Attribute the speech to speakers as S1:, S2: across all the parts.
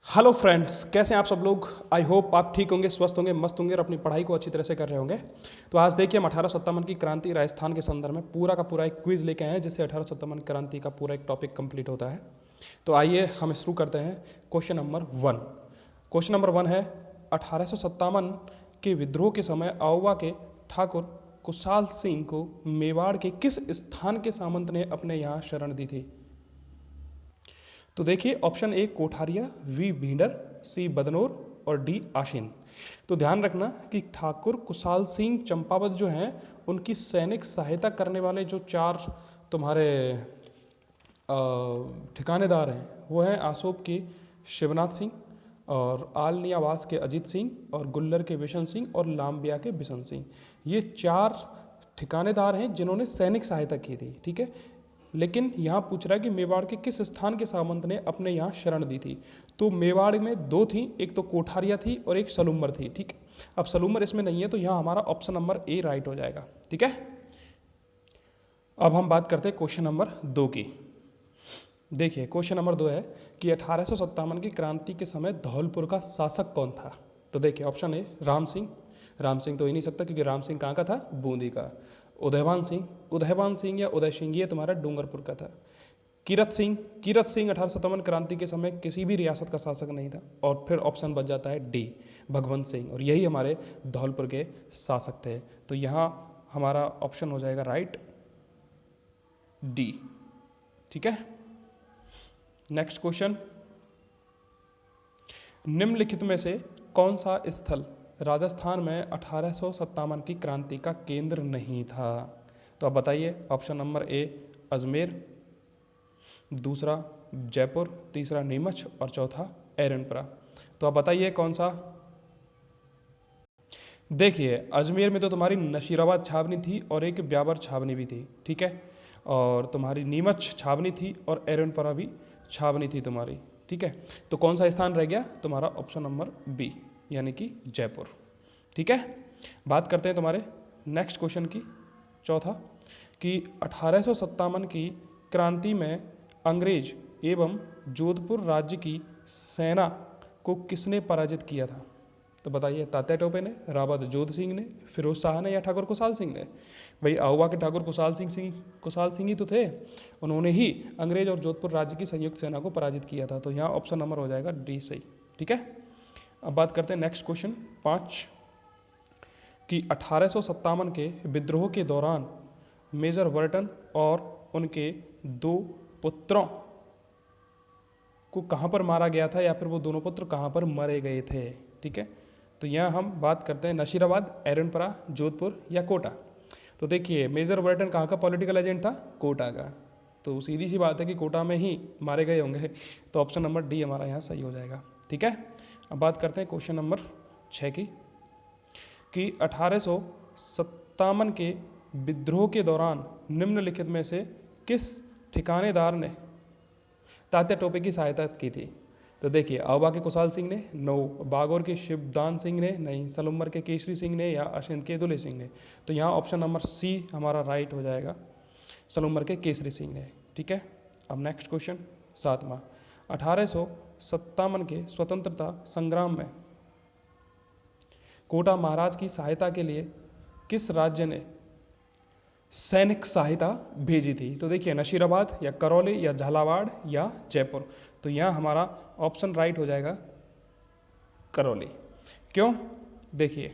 S1: Hello friends, कैसे हैं आप सब लोग। आई होप आप ठीक होंगे, स्वस्थ होंगे, मस्त होंगे और अपनी पढ़ाई को अच्छी तरह से कर रहे होंगे। तो आज देखिए हम 1857 की क्रांति राजस्थान के संदर्भ में पूरा का पूरा एक क्विज लेके आए हैं, जिससे 1857 क्रांति का पूरा एक टॉपिक कंप्लीट होता है। तो आइए हम शुरू करते हैं। Question number 1। क्वेश्चन नंबर 1 है 1857 के विद्रोह के समय आउवा के ठाकुर कुशाल सिंह को मेवाड़ के किस स्थान के सामंत ने अपने यहाँ शरण दी थी। तो देखिए option A Kothariya, B Bhinder, C Badnore और डी आशीन। तो ध्यान रखना कि ठाकुर कुशाल सिंह चंपावत जो हैं उनकी सैनिक सहायता करने वाले जो चार तुम्हारे ठिकानेदार हैं वो हैं आसोप के शिवनाथ सिंह और आलनियावास के अजीत सिंह और गुल्लर के बिशन सिंह और लाम्बिया के बिशन सिंह। ये चार ठिकानेदार हैं जिन्होंने सैनिक सहायता की थी। ठीक है, लेकिन यहाँ पूछ रहा है कि मेवाड़ के किस स्थान के सामंत ने अपने यहाँ शरण दी थी। तो मेवाड़ में दो थी, एक तो कोठारिया थी और एक सलूमर थी। ठीक है, अब सलूमर इसमें नहीं है तो यहाँ हमारा ऑप्शन नंबर ए राइट हो जाएगा। ठीक है, अब हम बात करते हैं क्वेश्चन नंबर 2 की। देखिए क्वेश्चन नंबर 2 है कि 1857 की क्रांति के समय धौलपुर का शासक कौन था। तो देखिए ऑप्शन ए राम सिंह। राम सिंह तो ही नहीं सकता क्योंकि राम सिंह कहाँ का था, बूंदी का। उदयभान सिंह या उदय सिंह ये तुम्हारा डूंगरपुर का था। कीरत सिंह 1857 क्रांति के समय किसी भी रियासत का शासक नहीं था। और फिर ऑप्शन बच जाता है डी भगवंत सिंह, और यही हमारे धौलपुर के शासक थे। तो यहाँ हमारा ऑप्शन हो जाएगा राइट डी। ठीक है, नेक्स्ट क्वेश्चन, निम्नलिखित में से कौन सा स्थल राजस्थान में 1857 की क्रांति का केंद्र नहीं था। तो आप बताइए, ऑप्शन नंबर ए अजमेर, दूसरा जयपुर, तीसरा नीमच और चौथा एरनपुरा। तो आप बताइए कौन सा। देखिए अजमेर में तो तुम्हारी नशीराबाद छावनी थी और एक ब्यावर छावनी भी थी। ठीक है, और तुम्हारी नीमच छावनी थी और एरनपुरा भी छावनी थी तुम्हारी। ठीक है, तो कौन सा स्थान रह गया तुम्हारा, ऑप्शन नंबर बी यानी कि जयपुर। ठीक है, बात करते हैं तुम्हारे नेक्स्ट क्वेश्चन की, चौथा, कि 1857 की क्रांति में अंग्रेज एवं जोधपुर राज्य की सेना को किसने पराजित किया था। तो बताइए, तात्या टोपे ने, रावत जोध सिंह ने, फिरोज शाह ने या ठाकुर कुशाल सिंह ने। भाई आहुआ के ठाकुर कुशाल सिंह ही तो थे, उन्होंने ही अंग्रेज और जोधपुर राज्य की संयुक्त सेना को पराजित किया था। तो यहाँ ऑप्शन नंबर हो जाएगा डी सही। ठीक है, अब बात करते हैं नेक्स्ट क्वेश्चन 5 कि 1857 के विद्रोह के दौरान मेजर वर्टन और उनके दो पुत्रों को कहाँ पर मारा गया था, या फिर वो दोनों पुत्र कहाँ पर मरे गए थे। ठीक है, तो यहाँ हम बात करते हैं नशीराबाद, एरनपुरा, जोधपुर या कोटा। तो देखिए मेजर वर्टन कहाँ का पॉलिटिकल एजेंट था, कोटा का। तो सीधी सी बात है कि कोटा में ही मारे गए होंगे। तो ऑप्शन नंबर डी हमारा यहाँ सही हो जाएगा। ठीक है, अब बात करते हैं क्वेश्चन नंबर 6 की, कि 1857 के विद्रोह के दौरान निम्नलिखित में से किस ठिकानेदार ने तात्या टोपे की सहायता की थी। तो देखिए आउबा के कुशाल सिंह ने, नो, बागौर के शिवदान सिंह ने, नहीं, सलुम्बर के केसरी सिंह ने या अशिंद के दुले सिंह ने। तो यहाँ ऑप्शन नंबर सी हमारा राइट हो जाएगा, सलुम्बर के केसरी सिंह ने। ठीक है, अब नेक्स्ट क्वेश्चन 7वां, 1857 के स्वतंत्रता संग्राम में कोटा महाराज की सहायता के लिए किस राज्य ने सैनिक सहायता भेजी थी। तो देखिए नशीराबाद या करौली या झालावाड़ या जयपुर। तो यहाँ हमारा ऑप्शन राइट हो जाएगा करौली। क्यों, देखिए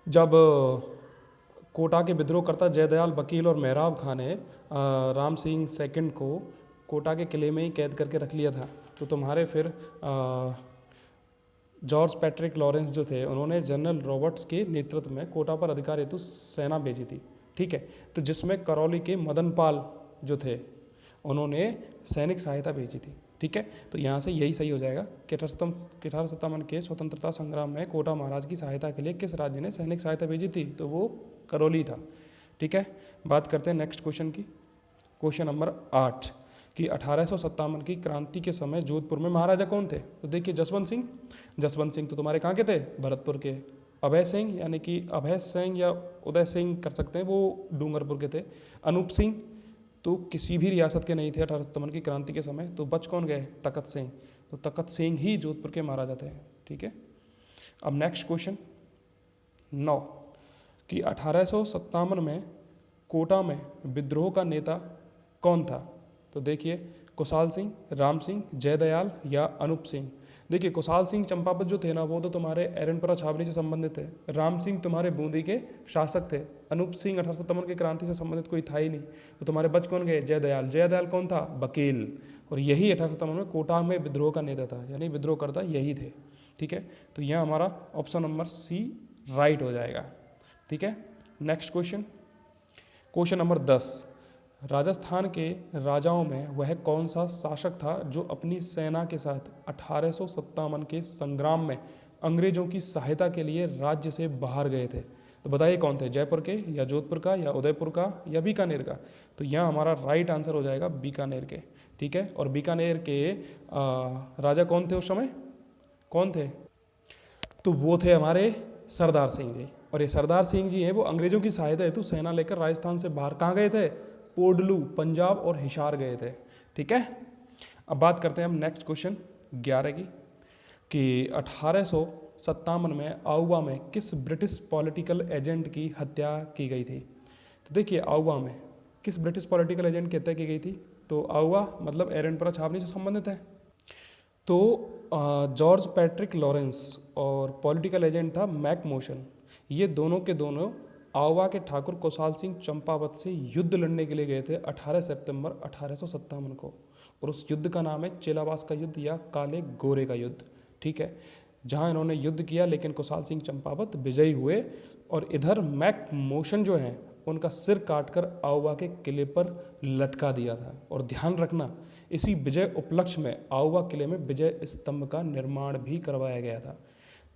S1: जब कोटा के विद्रोहकर्ता जयदयाल वकील और मेहराब खां ने राम सिंह सेकंड को कोटा के किले में ही कैद करके रख लिया था, तो तुम्हारे फिर जॉर्ज पैट्रिक लॉरेंस जो थे उन्होंने जनरल रॉबर्ट्स के नेतृत्व में कोटा पर अधिकार हेतु सेना भेजी थी। ठीक है, तो जिसमें करौली के मदन पाल जो थे उन्होंने सैनिक सहायता भेजी थी। ठीक है, तो यहाँ से यही सही हो जाएगा कि 1857 के स्वतंत्रता संग्राम में कोटा महाराज की सहायता के लिए किस राज्य ने सैनिक सहायता भेजी थी, तो वो करौली था। ठीक है, बात करते हैं नेक्स्ट क्वेश्चन की, क्वेश्चन नंबर 8 कि 1857 की क्रांति के समय जोधपुर में महाराजा कौन थे। तो देखिए जसवंत सिंह तो तुम्हारे कहाँ के थे, भरतपुर के। अभय सिंह यानी कि अभय सिंह या उदय सिंह कर सकते हैं, वो डूंगरपुर के थे। अनूप सिंह तो किसी भी रियासत के नहीं थे 1857 की क्रांति के समय। तो बच कौन गए, तखत सिंह। तो तखत सिंह ही जोधपुर के महाराजा थे। ठीक है, अब नेक्स्ट क्वेश्चन 9 कि 1857 में कोटा में विद्रोह का नेता कौन था? तो देखिए, कुशाल सिंह, राम सिंह, जयदयाल या अनूप सिंह। देखिए, कुशाल सिंह चंपावत जो थे ना, वो तो तुम्हारे एरनपुरा छावनी से संबंधित थे। राम सिंह तुम्हारे बूंदी के शासक थे। अनूप सिंह 1857 की क्रांति से संबंधित कोई था ही नहीं। तो तुम्हारे बच कौन गए? जयदयाल। जयदयाल कौन था? वकील। और यही 1857 में कोटा में विद्रोह का नेता था, यानी विद्रोह करता यही थे। ठीक है, तो यह हमारा ऑप्शन नंबर सी राइट हो जाएगा। ठीक है, next question, question number 10, Rajasthan के राजाओं में वह कौन सा शासक था जो अपनी सेना के साथ 1857 के संग्राम में अंग्रेजों की सहायता के लिए राज्य से बाहर गए थे? तो बताइए कौन थे? जयपुर के या जोधपुर का या उदयपुर का या बीकानेर का? तो यहाँ हमारा राइट आंसर हो जाएगा बीकानेर के। ठीक है, और बीकानेर के राजा कौन थे उस समय? कौन थे? तो वो थे हमारे सरदार सिंह जी। और ये सरदार सिंह जी हैं, वो अंग्रेजों की सहायता हेतु सेना लेकर राजस्थान से बाहर कहाँ गए थे? पोडलू, पंजाब और हिसार गए थे। ठीक है, अब बात करते हैं हम नेक्स्ट क्वेश्चन 11 की कि 1857 में आउवा में किस ब्रिटिश पॉलिटिकल एजेंट की हत्या की गई थी? तो देखिए, आउवा में किस ब्रिटिश पॉलिटिकल एजेंट की हत्या की गई थी? तो आउवा मतलब एरनपुरा छावनी से संबंधित है। तो जॉर्ज पैट्रिक लॉरेंस और पॉलिटिकल एजेंट था मैक मोशन। ये दोनों के दोनों आउवा के ठाकुर कुशाल सिंह चंपावत से युद्ध लड़ने के लिए गए थे 18 सितंबर 1857 को। और उस युद्ध का नाम है चेलावास का युद्ध या काले गोरे का युद्ध। ठीक है, जहां इन्होंने युद्ध किया, लेकिन कुशाल सिंह चंपावत विजयी हुए। और इधर मैक मोशन जो है, उनका सिर काटकर आउवा के किले पर लटका दिया था। और ध्यान रखना, इसी विजय उपलक्ष्य में आउवा किले में विजय स्तंभ का निर्माण भी करवाया गया था।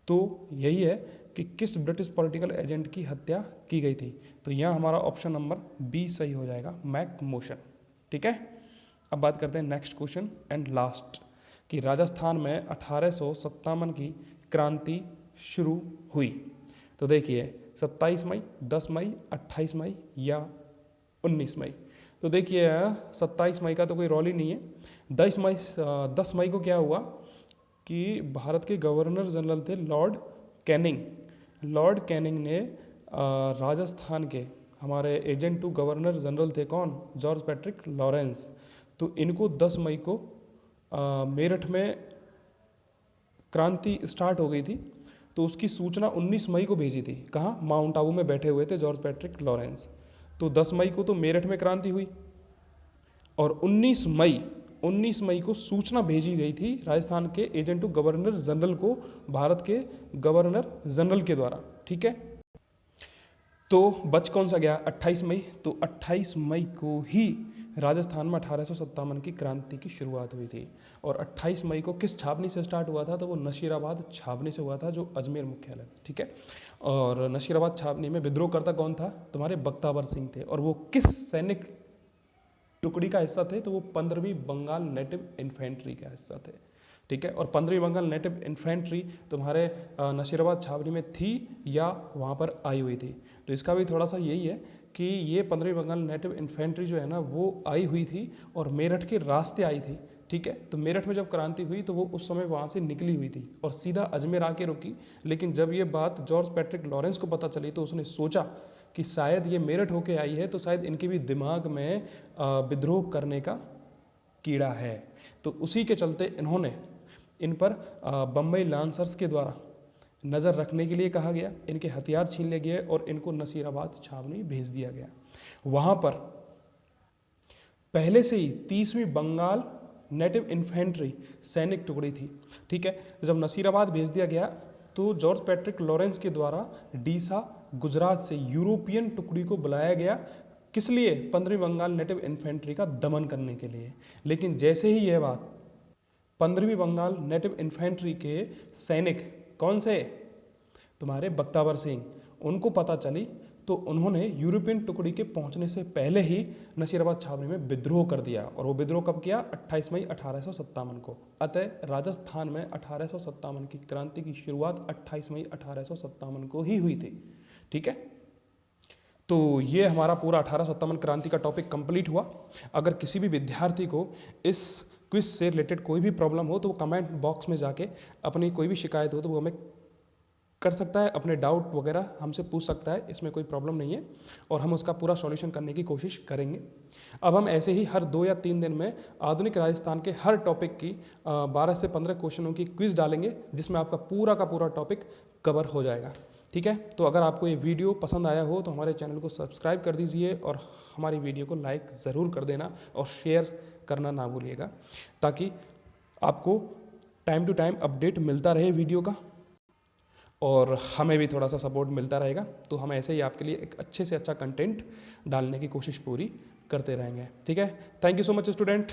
S1: तो यही है कि किस ब्रिटिश पॉलिटिकल एजेंट की हत्या की गई थी। तो यहाँ हमारा ऑप्शन नंबर बी सही हो जाएगा, मैक मोशन। ठीक है, अब बात करते हैं नेक्स्ट क्वेश्चन एंड लास्ट कि राजस्थान में 1857 की क्रांति शुरू हुई। तो देखिए, 27 मई, 10 मई, 28 मई या 19 मई। तो देखिए, 27 मई का तो कोई रोल ही नहीं है। 10 मई को क्या हुआ कि भारत के गवर्नर जनरल थे लॉर्ड कैनिंग। लॉर्ड कैनिंग ने राजस्थान के हमारे एजेंट टू गवर्नर जनरल थे कौन? George Patrick Lawrence. तो इनको 10 मई को मेरठ में क्रांति स्टार्ट हो गई थी। तो उसकी सूचना 19 मई को भेजी थी। कहाँ? माउंट आबू में बैठे हुए थे जॉर्ज पैट्रिक लॉरेंस। तो 10 मई को तो मेरठ में क्रांति हुई और 19 मई को सूचना भेजी गई थी राजस्थान के एजेंट टू गवर्नर जनरल को, भारत के गवर्नर जनरल के द्वारा। ठीक है, तो बच कौन सा गया? 28 मई। तो 28 मई को ही राजस्थान में 1857 की क्रांति की शुरुआत हुई थी। और 28 मई को किस छावनी से स्टार्ट हुआ था? तो वो नशीराबाद छावनी से हुआ था, जो अजमेर मुख्यालय। ठीक है, और नशीराबाद छावनी में विद्रोह करता कौन था? तुम्हारे बख्तावर सिंह थे। और वो किस सैनिक टुकड़ी का हिस्सा थे? तो वो 15वीं बंगाल नेटिव इन्फेंट्री का हिस्सा थे। ठीक है, और 15वीं बंगाल नेटिव इन्फेंट्री तुम्हारे नशीराबाद छावनी में थी या वहाँ पर आई हुई थी। तो इसका भी थोड़ा सा यही है कि ये 15वीं बंगाल नेटिव इन्फेंट्री जो है ना, वो आई हुई थी और मेरठ के रास्ते आई थी। ठीक है, तो मेरठ में जब क्रांति हुई तो वो उस समय वहाँ से निकली हुई थी और सीधा अजमेर आके रुकी। लेकिन जब ये बात जॉर्ज पैट्रिक लॉरेंस को पता चली तो उसने सोचा कि शायद ये मेरठ होके आई है, तो शायद इनके भी दिमाग में विद्रोह करने का कीड़ा है। तो उसी के चलते इन्होंने इन पर बम्बई लांसर्स के द्वारा नज़र रखने के लिए कहा गया, इनके हथियार छीन लिए गए और इनको नसीराबाद छावनी भेज दिया गया। वहाँ पर पहले से ही 30वीं बंगाल नेटिव इन्फेंट्री सैनिक टुकड़ी थी। ठीक है, जब नसीराबाद भेज दिया गया तो जॉर्ज पैट्रिक लॉरेंस के द्वारा डीसा गुजरात से यूरोपियन टुकड़ी को बुलाया गया। किस लिए? 15वीं बंगाल नेटिव इन्फेंट्री का दमन करने के लिए। लेकिन जैसे ही यह बात 15वीं बंगाल नेटिव इन्फेंट्री के सैनिक कौन से? तुम्हारे बख्तावर सिंह, उनको पता चली तो उन्होंने यूरोपियन टुकड़ी के पहुंचने से पहले ही नशीराबाद छावनी में विद्रोह कर दिया। और वो विद्रोह कब किया? 28 मई 1857 को। अतः राजस्थान में 1857 की क्रांति की शुरुआत 28 मई 1857 को ही हुई थी। ठीक है, तो ये हमारा पूरा 1857 क्रांति का टॉपिक कंप्लीट हुआ। अगर किसी भी विद्यार्थी को इस क्विज से रिलेटेड कोई भी प्रॉब्लम हो तो वो कमेंट बॉक्स में जाके अपनी कोई भी शिकायत हो तो वो हमें कर सकता है, अपने डाउट वगैरह हमसे पूछ सकता है, इसमें कोई प्रॉब्लम नहीं है और हम उसका पूरा सॉल्यूशन करने की कोशिश करेंगे। अब हम ऐसे ही हर 2 या 3 दिन में आधुनिक राजस्थान के हर टॉपिक की 12 से 15 क्वेश्चनों की क्विज डालेंगे, जिसमें आपका पूरा का पूरा टॉपिक कवर हो जाएगा। ठीक है, तो अगर आपको ये वीडियो पसंद आया हो तो हमारे चैनल को सब्सक्राइब कर दीजिए और हमारी वीडियो को लाइक ज़रूर कर देना और शेयर करना ना भूलिएगा, ताकि आपको टाइम टू टाइम अपडेट मिलता रहे वीडियो का और हमें भी थोड़ा सा सपोर्ट मिलता रहेगा। तो हम ऐसे ही आपके लिए एक अच्छे से अच्छा कंटेंट डालने की कोशिश पूरी करते रहेंगे। ठीक है, thank you so much student.